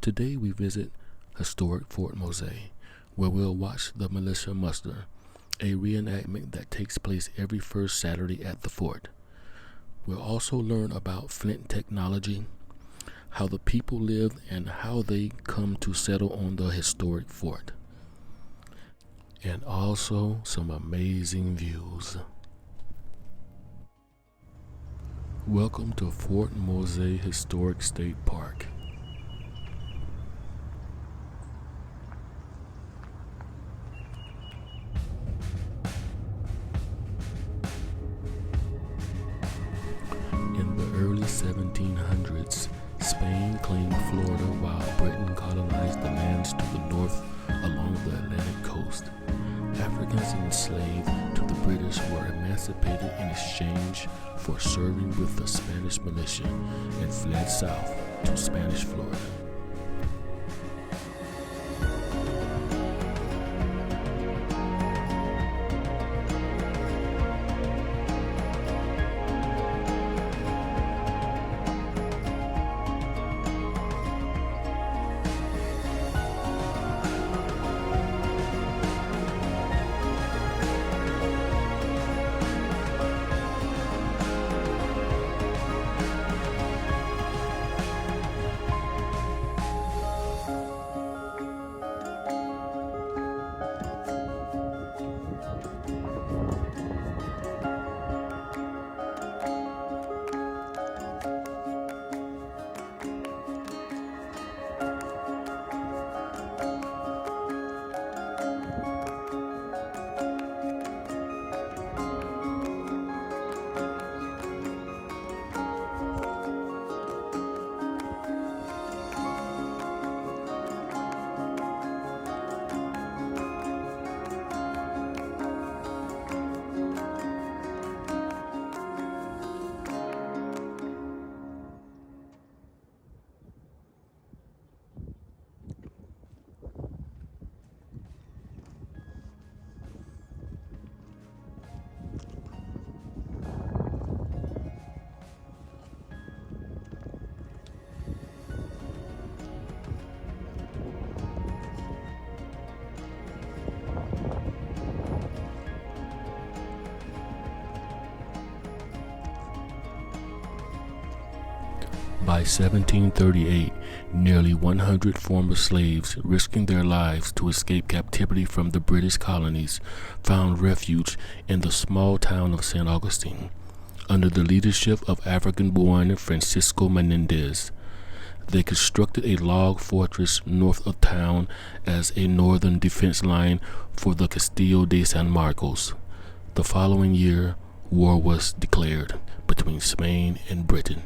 Today we visit historic Fort Mose, where we'll watch the militia muster, a reenactment that takes place every first Saturday at the fort. We'll also learn about flint technology, how the people lived, and how they come to settle on the historic fort. And also some amazing views. Welcome to Fort Mose Historic State Park. In the early 1700s, Spain claimed Florida while Britain colonized the lands to the north along the Atlantic coast. Africans enslaved to the British were emancipated in exchange for serving with the Spanish militia and fled south to Spanish Florida. By 1738, nearly 100 former slaves, risking their lives to escape captivity from the British colonies, found refuge in the small town of St. Augustine, under the leadership of African-born Francisco Menendez. They constructed a log fortress north of town as a northern defense line for the Castillo de San Marcos. The following year, war was declared between Spain and Britain.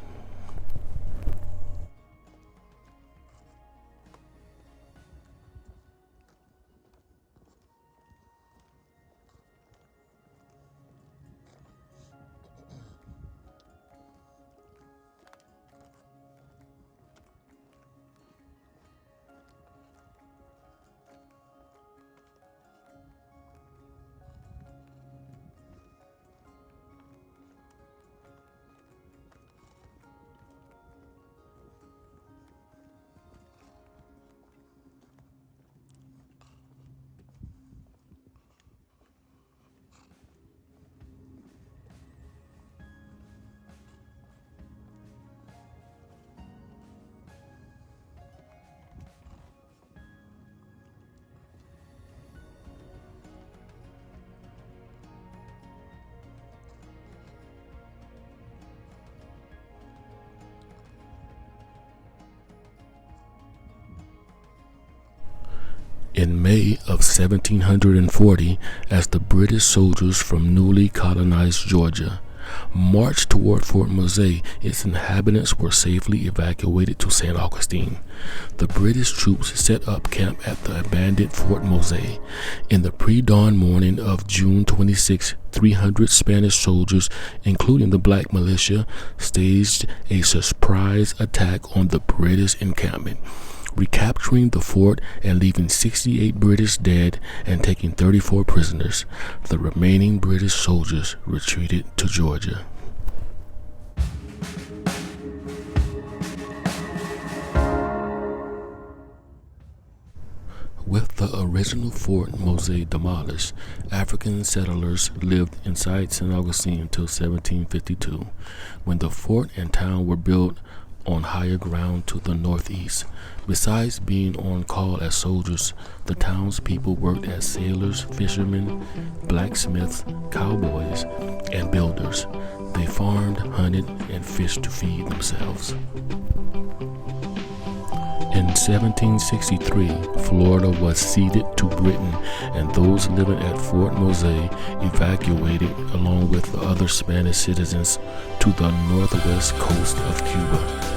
In May of 1740, as the British soldiers from newly colonized Georgia marched toward Fort Mose, its inhabitants were safely evacuated to St. Augustine. The British troops set up camp at the abandoned Fort Mose. In the pre-dawn morning of June 26, 300 Spanish soldiers, including the black militia, staged a surprise attack on the British encampment, recapturing the fort and leaving 68 British dead and taking 34 prisoners. The remaining British soldiers retreated to Georgia. With the original Fort Mose demolished, African settlers lived inside St. Augustine until 1752, when the fort and town were built on higher ground to the northeast. Besides being on call as soldiers, the townspeople worked as sailors, fishermen, blacksmiths, cowboys, and builders. They farmed, hunted, and fished to feed themselves. In 1763, Florida was ceded to Britain, and those living at Fort Mose evacuated along with the other Spanish citizens to the northwest coast of Cuba.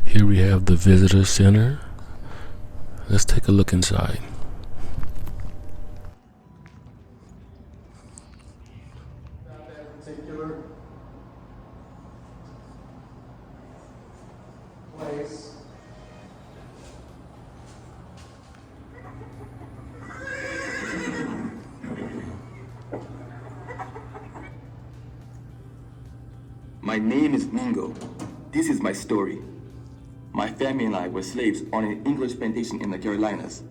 Here we have the visitor center. Let's take a look inside. That particular place. My name is Mingo. This is my story. My family and I were slaves on an English plantation in the Carolinas.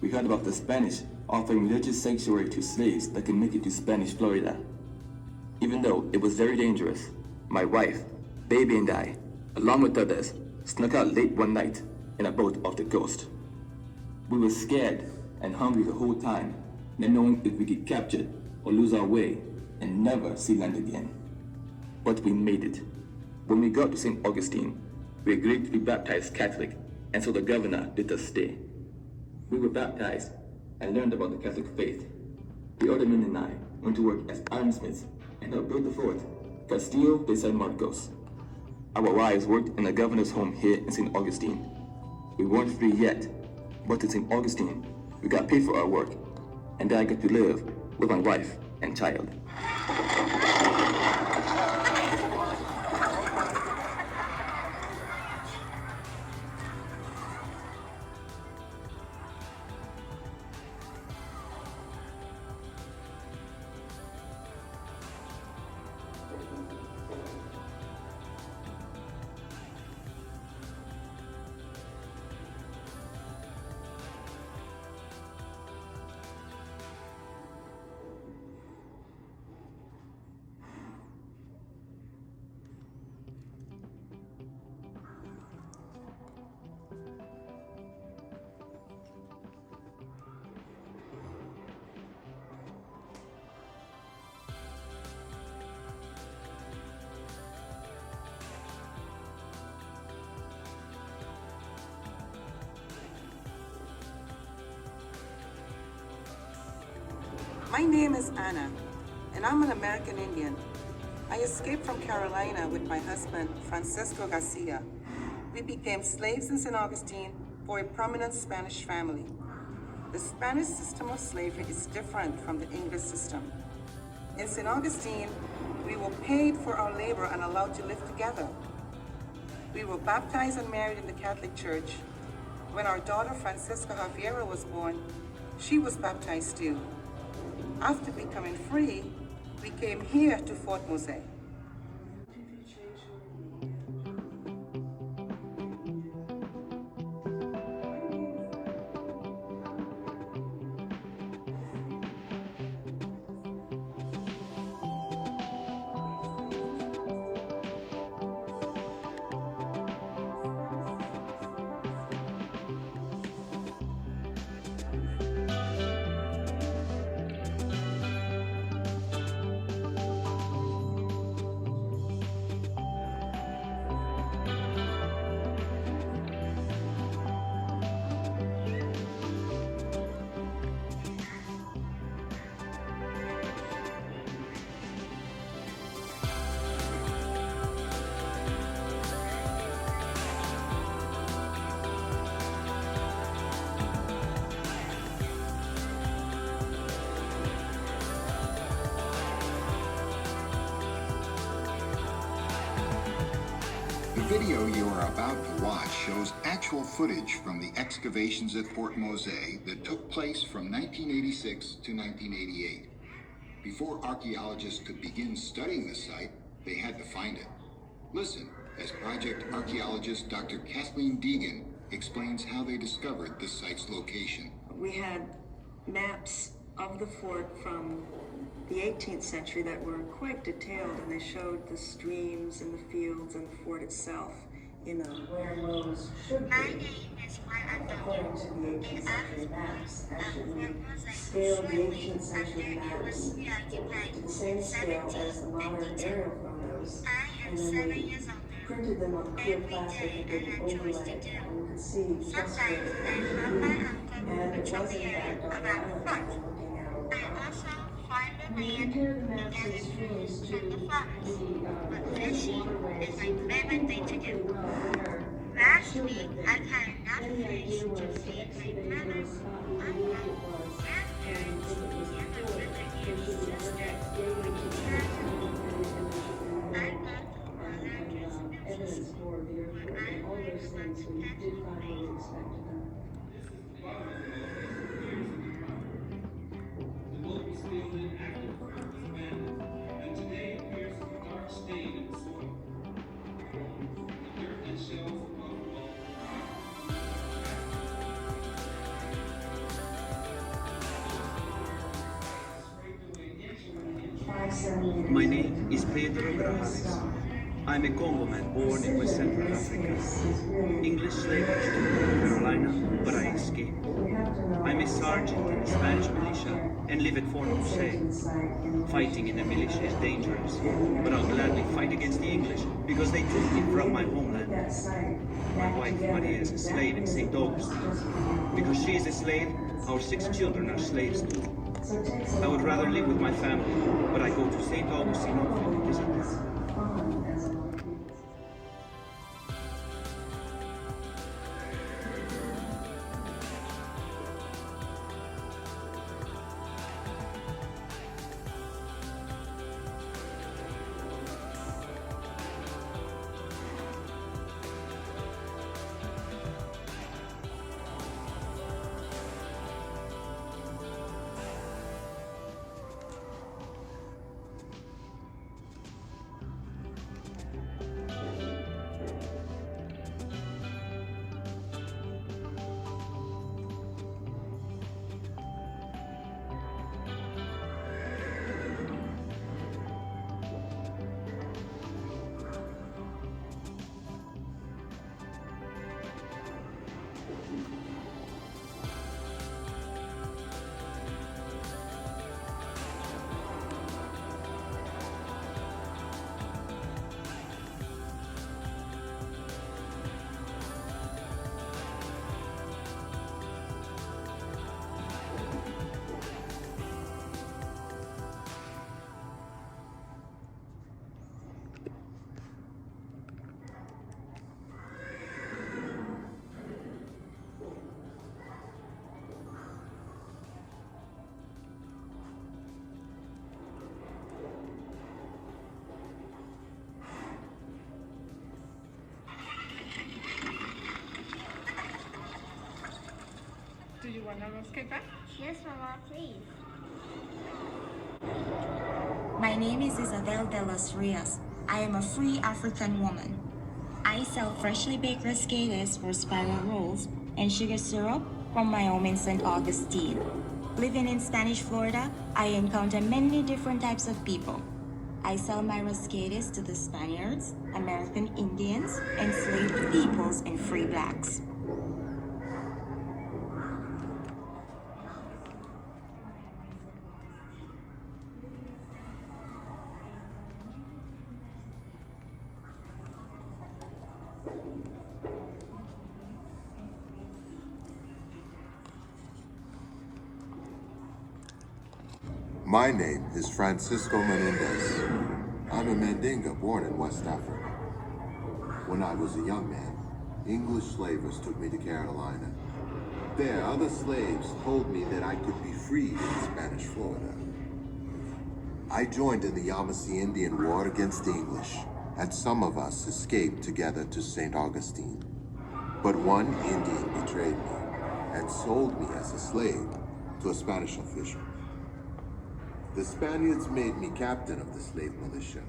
We heard about the Spanish offering religious sanctuary to slaves that could make it to Spanish Florida. Even though it was very dangerous, my wife, baby, and I, along with others, snuck out late one night in a boat off the coast. We were scared and hungry the whole time, not knowing if we get captured or lose our way and never see land again. But we made it. When we got to St. Augustine, we agreed to be baptized Catholic, and so the governor let us stay. We were baptized and learned about the Catholic faith. The other men and I went to work as ironsmiths and helped build the fort, Castillo de San Marcos. Our wives worked in the governor's home here in St. Augustine. We weren't free yet, but in St. Augustine, we got paid for our work, and I got to live with my wife and child. My name is Anna, and I'm an American Indian. I escaped from Carolina with my husband, Francisco Gracia. We became slaves in St. Augustine for a prominent Spanish family. The Spanish system of slavery is different from the English system. In St. Augustine, we were paid for our labor and allowed to live together. We were baptized and married in the Catholic Church. When our daughter Francisca Javiera was born, she was baptized too. After becoming free, we came here to Fort Mose. The video you are about to watch shows actual footage from the excavations at Fort Mose that took place from 1986 to 1988. Before archaeologists could begin studying the site, they had to find it. Listen as project archaeologist Dr. Kathleen Deegan explains how they discovered the site's location. We had maps of the fort from the 18th century that were quite detailed, and they showed the streams and the fields and the fort itself in where Mose should be, according to the 18th century maps. Actually, we scaled the 18th century maps to the same scale as the modern aerial photos, and then we printed them on clear plastic and did an overlay, and you could see just where it should be. And it was in fact on the island that we're looking at over time. When you compare the maps and streams to the waterways, last week I had enough fish to feed my mother. I love and if it was before, there should be more next day evidence more of the earthwork and all those things we did find what we expected them. My name is Pedro Gracia. I'm a Congo man born in West Central Africa. English slave to Carolina, but I escaped. I'm a sergeant in the Spanish militia and live at Fort Mose. Fighting in the militia is dangerous, but I'll gladly fight against the English because they took me from my homeland. My wife Maria is a slave in St. Augustine. Because she is a slave, our 6 children are slaves too. I would rather live with my family, but I go to St. Augustine often to visit them. Do you want to go skate back? Yes, Mama, please. My name is Isabel de los Rios. I am a free African woman. I sell freshly baked rascadas for spiral rolls and sugar syrup from my home in St. Augustine. Living in Spanish Florida, I encounter many different types of people. I sell my rascadas to the Spaniards, American Indians, enslaved peoples, and free blacks. My name is Francisco Menendez. I'm a Mandinga born in West Africa. When I was a young man, English slavers took me to Carolina. There, other slaves told me that I could be freed in Spanish Florida. I joined in the Yamasee Indian War against the English, and some of us escaped together to St. Augustine. But one Indian betrayed me and sold me as a slave to a Spanish official. The Spaniards made me captain of the slave militia,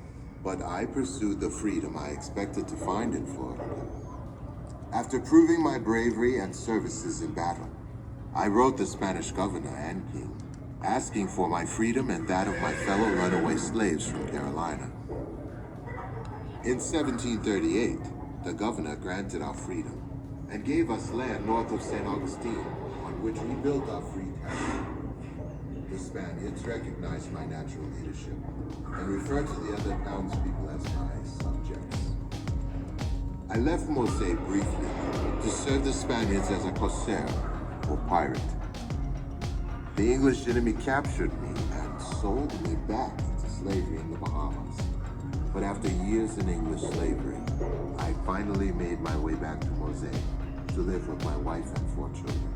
but I pursued the freedom I expected to find in Florida. After proving my bravery and services in battle, I wrote the Spanish governor and king, asking for my freedom and that of my fellow runaway slaves from Carolina. In 1738, the governor granted our freedom and gave us land north of St. Augustine, on which we built our free town. The Spaniards recognized my natural leadership and referred to the other townspeople as my subjects. I left Mose briefly to serve the Spaniards as a corsair, or pirate. The English enemy captured me and sold me back into slavery in the Bahamas. But after years in English slavery, I finally made my way back to Mose to live with my wife and 4 children.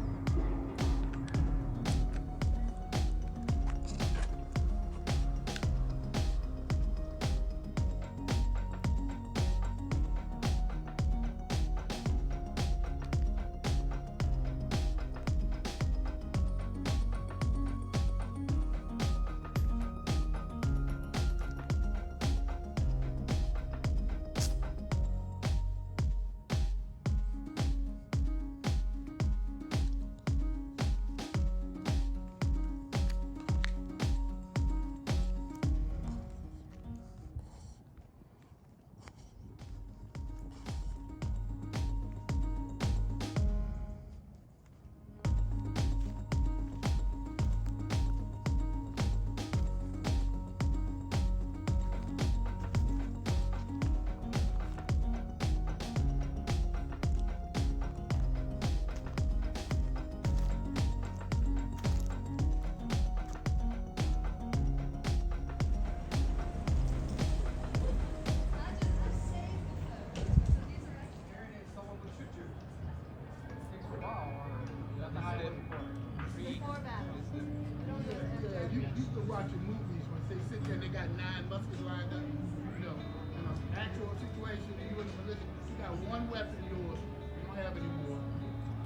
Watching movies when they sit there and they got 9 muskets lined up, you know, in an actual situation and you in the militia, you got one weapon yours, you don't have any more.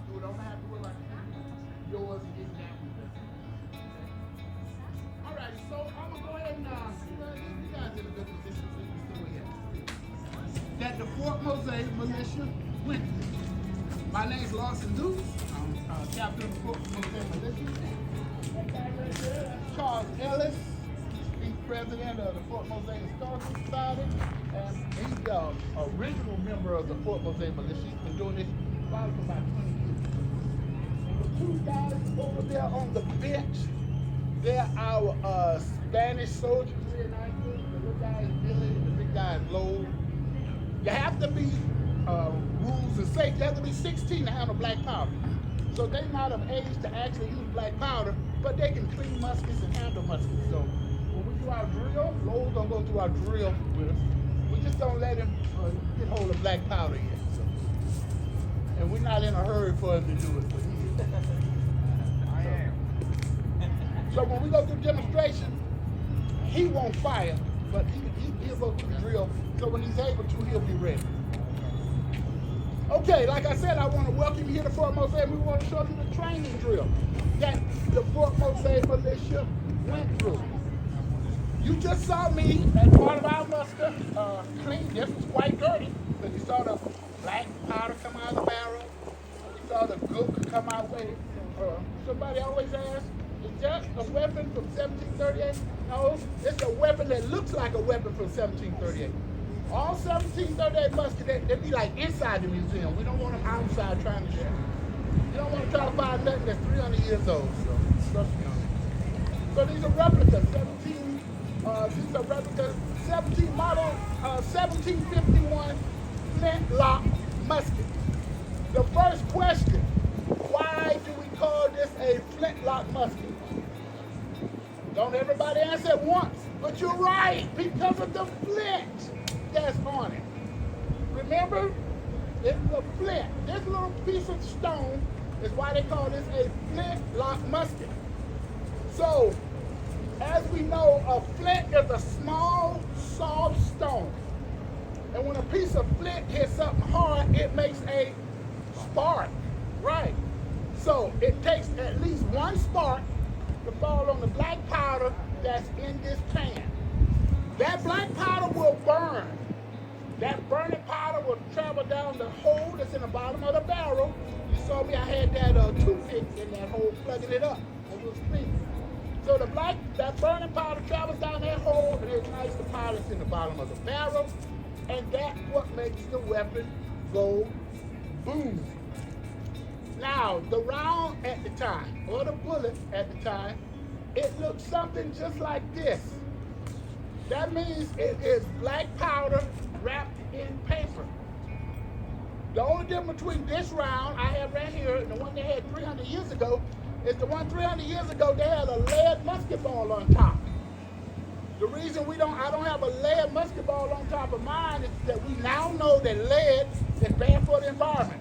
You don't have to worry about yours and getting that one. Alright, so I'm gonna go ahead and you guys in a good position so you can see what happened. That the Fort Mose militia went through. My name's Lawson Dukes. I'm captain of the Fort Mose militia. Charles Ellis, he's president of the Fort Mose Historic Society, and he's the original member of the Fort Mose militia. He's been doing this probably for about 20 years. The 2 guys over there on the bench, they're our Spanish soldiers reenactors. The little guy is Billy, and the big guy is Lowe. You have to be rules and safety. You have to be 16 to handle black powder. So they're not of age to actually use black powder, but they can clean muskets and handle muskets. So when we do our drill, Lowe's gonna go through our drill with us. We just don't let him get hold of black powder yet. So. And we're not in a hurry for him to do it. I am. So when we go through demonstration, he won't fire, but he'll go through the drill. So when he's able to, he'll be ready. Okay, like I said, I want to welcome you here to Fort Mose, and we want to show you the training drill that the Fort Mose militia went through. You just saw me at part of our muster clean. This was quite dirty, but you saw the black powder come out of the barrel. You saw the gook come out with it. Somebody always asks, is that a weapon from 1738? No, it's a weapon that looks like a weapon from 1738. All 1738 muskets, they be like inside the museum. We don't want them outside trying to shoot. You don't want to try to find nothing that's 300 years old. So these are replicas, 17 model 1751 flintlock musket. The first question, why do we call this a flintlock musket? Don't everybody answer at once, but you're right, because of the flint that's on it. Remember, it's a flint. This little piece of stone is why they call this a flintlock musket. So, as we know, a flint is a small, soft stone. And when a piece of flint hits something hard, it makes a spark, right? So it takes at least one spark to fall on the black powder that's in this pan. That black powder will burn. That burning powder will travel down the hole that's in the bottom of the barrel. You saw me, I had that toothpick in that hole, plugging it up as we speak. So that burning powder travels down that hole and ignites the powder that's in the bottom of the barrel, and that's what makes the weapon go boom. Now, the round at the time, or the bullet at the time, it looks something just like this. That means it is black powder wrapped in paper. The only difference between this round I have right here and the one they had 300 years ago is the one 300 years ago they had a lead musket ball on top. The reason I don't have a lead musket ball on top of mine is that we now know that lead is bad for the environment.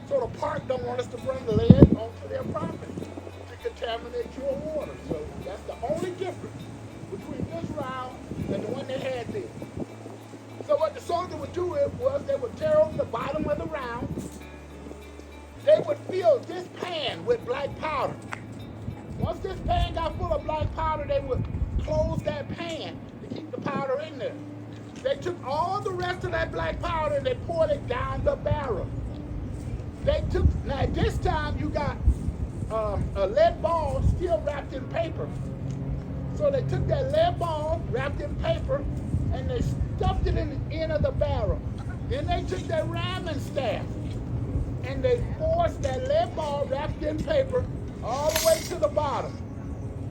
So the park don't want us to bring lead onto their property to contaminate your water. So that's the only difference between this round and the one they had there. So what the soldier would do was they would tear open the bottom of the round. They would fill this pan with black powder. Once this pan got full of black powder, they would close that pan to keep the powder in there. They took all the rest of that black powder and they poured it down the barrel. Now at this time you got a lead ball still wrapped in paper. So they took that lead ball wrapped in paper and they stuffed it in the end of the barrel. Then they took their ramming staff and they forced that lead ball wrapped in paper all the way to the bottom.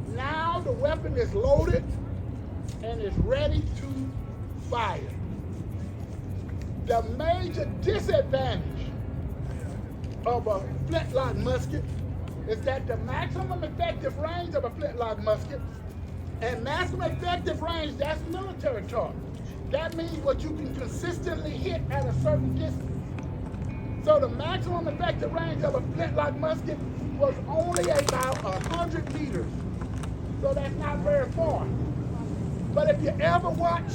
Now the weapon is loaded and is ready to fire. The major disadvantage of a flintlock musket is that the maximum effective range of a flintlock musket, and maximum effective range, that's military talk. That means what you can consistently hit at a certain distance. So the maximum effective range of a flintlock musket was only about 100 meters. So that's not very far. But if you ever watch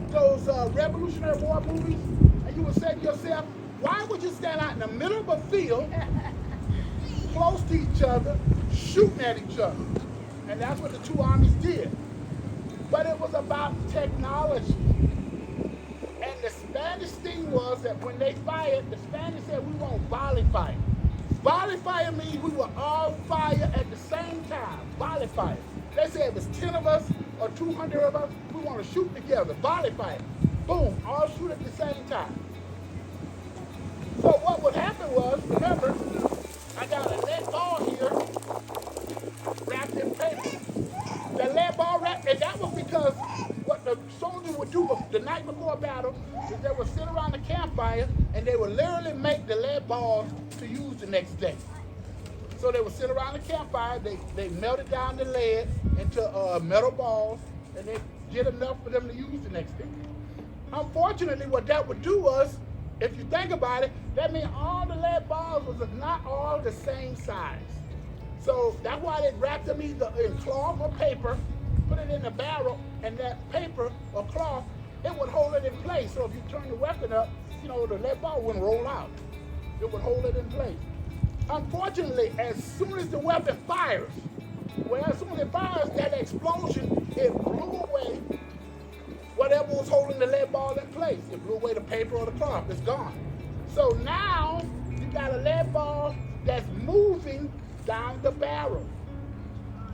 those Revolutionary War movies, and you would say to yourself, why would you stand out in the middle of a field, close to each other, shooting at each other? And that's what the two armies did. But it was about technology. And the Spanish thing was that when they fired, the Spanish said we want volley fire. Volley fire means we will all fire at the same time. Volley fire. They said it was 10 of us or 200 of us, we want to shoot together. Volley fire. Boom, all shoot at the same time. So what would happen was, remember, I got a lead ball here wrapped in paper. The lead ball wrapped, and that was because what the soldiers would do the night before battle is they would sit around the campfire and they would literally make the lead balls to use the next day. So they would sit around the campfire, they melted down the lead into metal balls, and they get enough for them to use the next day. Unfortunately, what that would do was, if you think about it, that means all the lead balls was not all the same size. So that's why they wrapped them either in cloth or paper, put it in the barrel, and that paper or cloth, it would hold it in place. So if you turn the weapon up, the lead ball wouldn't roll out. It would hold it in place. Unfortunately, as soon as the weapon fires, that explosion, it blew away the lead ball in place. It blew away the paper or the cloth. It's gone. So now you got a lead ball that's moving down the barrel.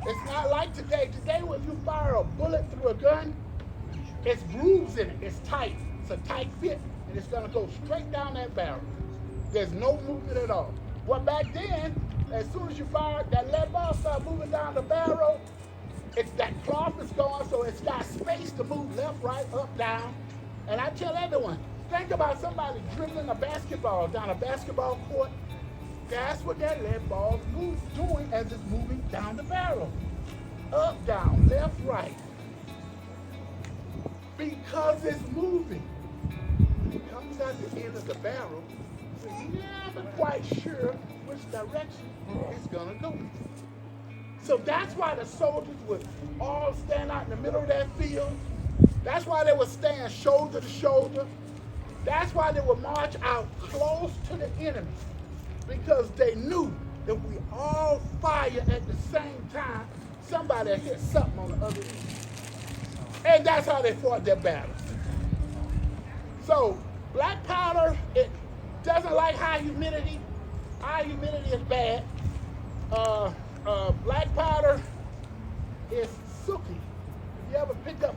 It's not like today. Today, when you fire a bullet through a gun, it's grooves in it. It's tight. It's a tight fit, and it's going to go straight down that barrel. There's no movement at all. Well, back then, as soon as you fired, that lead ball started moving down the barrel. That cloth is gone, so it's got space to move left, right, up, down. And I tell everyone, think about somebody dribbling a basketball down a basketball court. That's what that lead ball is doing as it's moving down the barrel. Up, down, left, right. Because it's moving. It comes out the end of the barrel, so you're never quite sure which direction it's gonna go. So that's why the soldiers would all stand out in the middle of that field. That's why they would stand shoulder to shoulder. That's why they would march out close to the enemy, because they knew that we all fire at the same time, somebody would hit something on the other end. And that's how they fought their battles. So black powder, it doesn't like high humidity. High humidity is bad. Black powder is sooty. If you ever pick up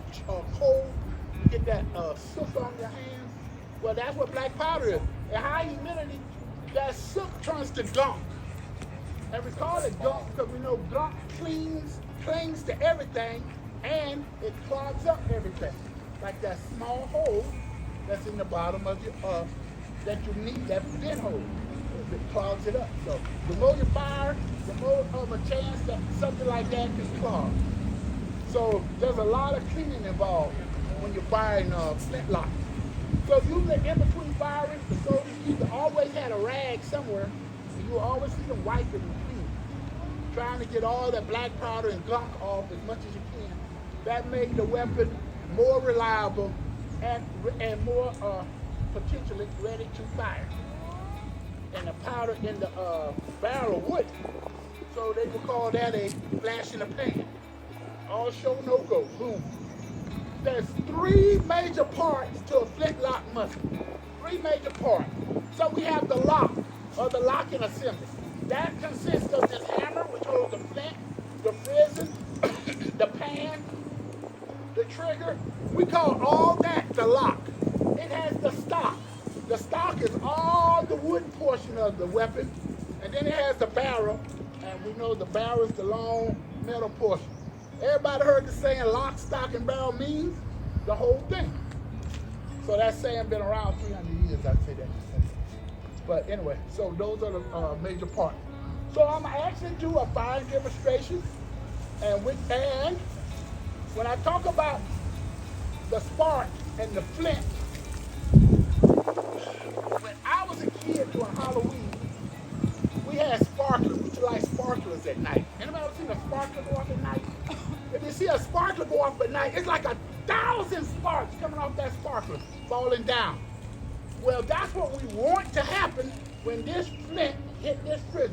cold, you get that soot on your hands. Well, that's what black powder is. At high humidity, that soot turns to gunk. And we call it gunk because we know gunk clings to everything, and it clogs up everything. Like that small hole that's in the bottom of your, that you need, that vent hole. It clogs it up. So the more you fire, the more of a chance that something like that can clog. So there's a lot of cleaning involved when you're firing flintlock. So usually in between firing, the soldiers either always had a rag somewhere, and you will always see them wiping and cleaning, trying to get all that black powder and gunk off as much as you can. That made the weapon more reliable and more potentially ready to fire. And the powder in the barrel wood. So they would call that a flash in the pan. All show, no go, boom. There's three major parts to a flintlock musket. Three major parts. So we have the lock, or the locking assembly. That consists of this hammer, which holds the flint, the frizzen, the pan, the trigger. We call all that the lock. It has the stock. The stock is all the wooden portion of the weapon, and then it has the barrel, and we know the barrel is the long metal portion. Everybody heard the saying lock, stock, and barrel means the whole thing. So that saying been around 300 years, I'd say that. But anyway, so those are the major parts. So I'm gonna actually do a firing demonstration, and when I talk about the spark and the flint, when I was a kid during Halloween, we had sparklers. We used to light sparklers at night. Anybody ever seen a sparkler go off at night? If you see a sparkler go off at night, it's like 1,000 sparks coming off that sparkler, falling down. Well, that's what we want to happen when this flint hit this fridge.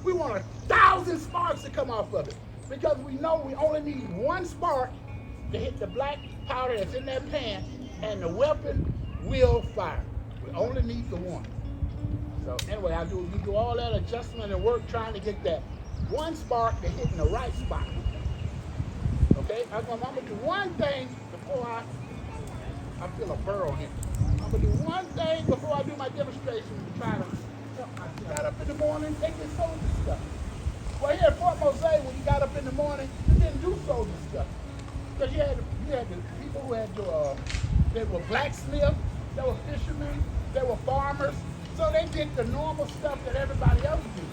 We want 1,000 sparks to come off of it, because we know we only need one spark to hit the black powder that's in that pan, and the weapon will fire. We only need the one. So anyway, you do all that adjustment and work trying to get that one spark to hit in the right spot. Okay, I'm gonna do one thing before I feel a burrow here. I'm gonna do one thing before I do my demonstration to try to help myself. Got up in the morning, they get soldier stuff. Well, here at Fort Mose, when you got up in the morning, you didn't do soldier stuff. Because you had the people who had they were blacksmiths, they were fishermen, they were farmers. So they did the normal stuff that everybody else did.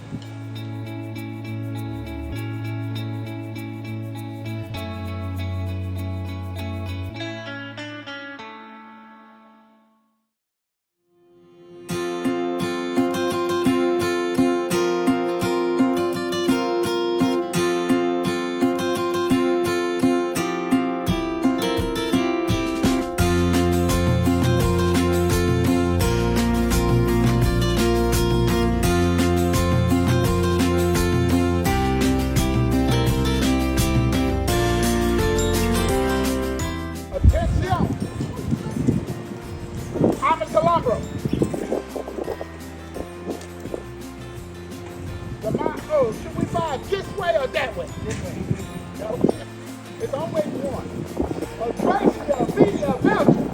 Alhambra. Oh, should we buy it this way or that way? This way. No. It's always one. Gracia, Villa, Belgium.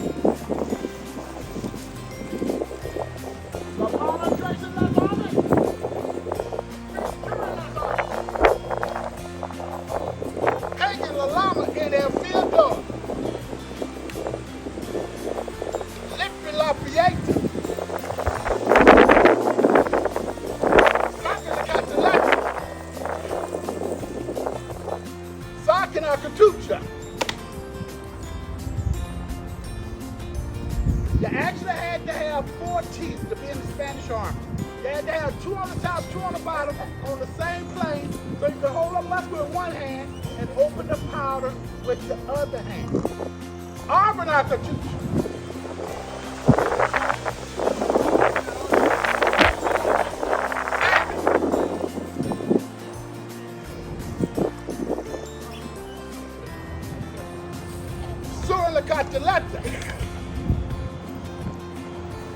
La Palma, Tracy, La Palma. Taking La Lama in El Fieldo. Lippy La Pieta. You actually had to have 4 teeth to be in the Spanish Army. You had to have 2 on the top, 2 on the bottom, on the same plane, so you could hold a musket with one hand and open the powder with the other hand. Army Constitution.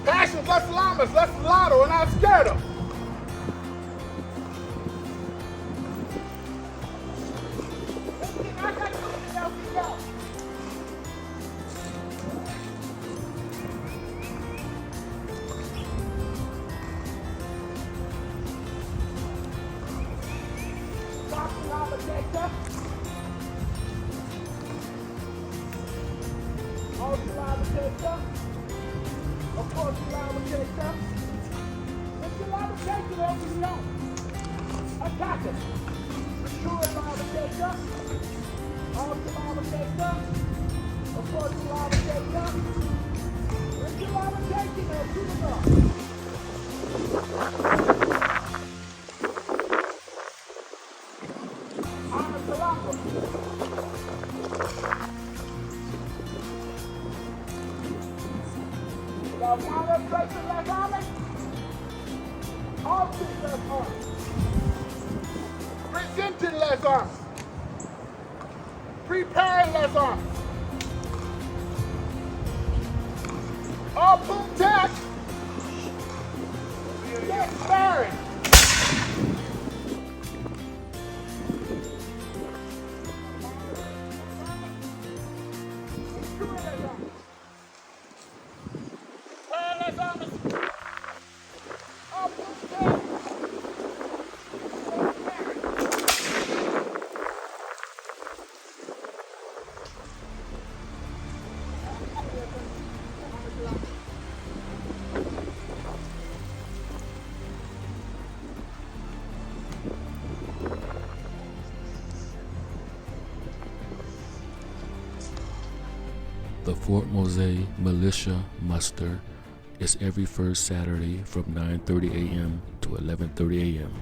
Passions, less llamas, less lotto, and I'm scared of. Of course, you lava cake up. If you lava cake it over, you don't. Attack it. Sure, lava cake up. All the lava cake up. Of course, you lava cake up. If you lava cake it up, shoot it up. Anastasia. Now, while they're placing less army, all things less army. Presenting less army. Preparing less army. All boom task. Get sparing. The Fort Mose Militia Muster is every first Saturday from 9:30 a.m. to 11:30 a.m.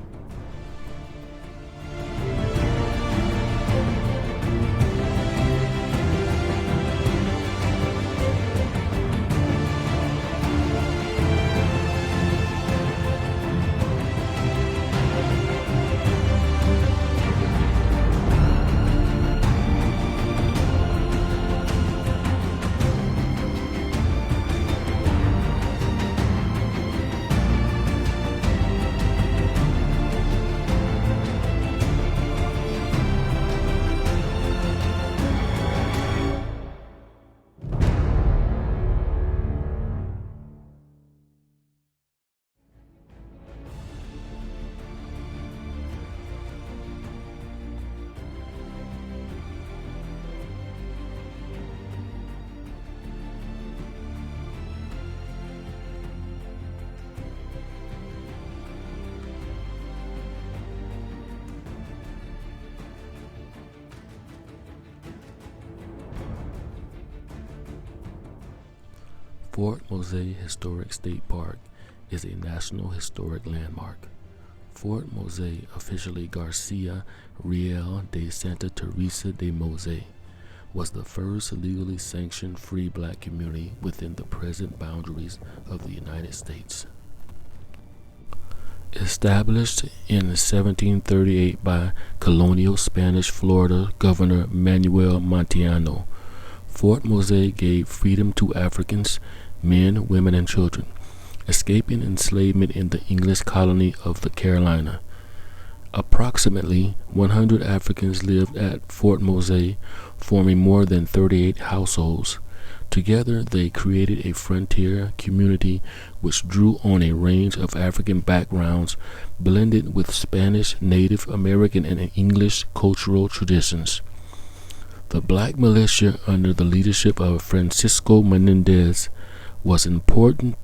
Fort Mose Historic State Park is a National Historic Landmark. Fort Mose, officially Gracia Real de Santa Teresa de Mose, was the first legally sanctioned free black community within the present boundaries of the United States. Established in 1738 by colonial Spanish Florida Governor Manuel de Montiano, Fort Mose gave freedom to Africans, men, women, and children, escaping enslavement in the English colony of the Carolina. Approximately 100 Africans lived at Fort Mose, forming more than 38 households. Together, they created a frontier community which drew on a range of African backgrounds, blended with Spanish, Native American, and English cultural traditions. The black militia under the leadership of Francisco Menendez was important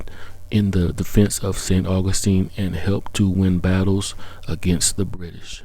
in the defense of St. Augustine and helped to win battles against the British.